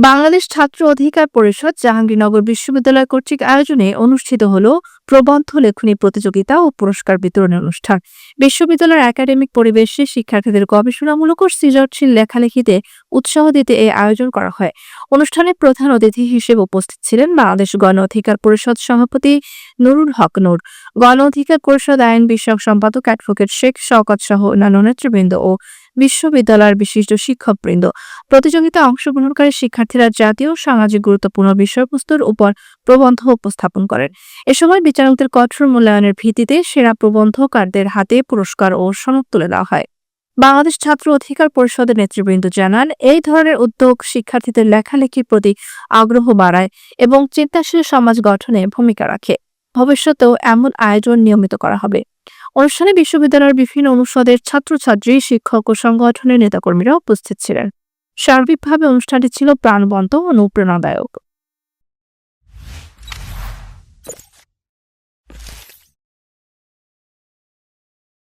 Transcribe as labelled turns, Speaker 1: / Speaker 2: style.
Speaker 1: বাংলাদেশ ছাত্র অধিকার পরিষদ জাহাঙ্গীরনগর বিশ্ববিদ্যালয় কর্তৃক আয়োজনে অনুষ্ঠিত হল প্রবন্ধ লেখনী প্রতিযোগিতা ও পুরস্কার বিতরণী অনুষ্ঠান। বিশ্ববিদ্যালয়ের একাডেমিক পরিবেশে শিক্ষার্থীদের গবেষণামূলক ও সৃজনশীল লেখালেখিতে উৎসাহ দিতে এই আয়োজন করা হয়। অনুষ্ঠানে প্রধান অতিথি হিসেবে উপস্থিত ছিলেন বাংলাদেশ গণ অধিকার পরিষদ সভাপতি নুরুল হক নূর, গণ অধিকার পরিষদ আইন বিষয়ক সম্পাদক অ্যাডভোকেট শেখ শওকত সহ অন্যান্য নেতৃবৃন্দ ও বিশ্ববিদ্যালয়ের বিশিষ্ট শিক্ষকবৃন্দ। প্রতিযোগিতায় অংশগ্রহণকারী শিক্ষার্থীরা জাতীয় সামাজিক গুরুত্বপূর্ণ বিষয়বস্তুর উপর প্রবন্ধ উপস্থাপন করেন। এ সময় বিচারকদের কঠোর মূল্যায়নের ভিত্তিতে সেরা প্রবন্ধকারদের হাতে পুরস্কার ও সনদ তুলে দেওয়া হয়। বাংলাদেশ ছাত্র অধিকার পরিষদের নেতৃবৃন্দ জানান, এই ধরনের উদ্যোগ শিক্ষার্থীদের লেখালেখির প্রতি আগ্রহ বাড়ায় এবং চিন্তাশীল সমাজ গঠনে ভূমিকা রাখে। ভবিষ্যতেও এমন আয়োজন নিয়মিত করা হবে। অনুষ্ঠানে বিশ্ববিদ্যালয়ের বিভিন্ন অনুষদের ছাত্রছাত্রী, শিক্ষক ও সংগঠনের নেতাকর্মীরা উপস্থিত ছিলেন। সার্বিকভাবে অনুষ্ঠানটি ছিল প্রাণবন্ত ও অনুপ্রেরণাদায়ক।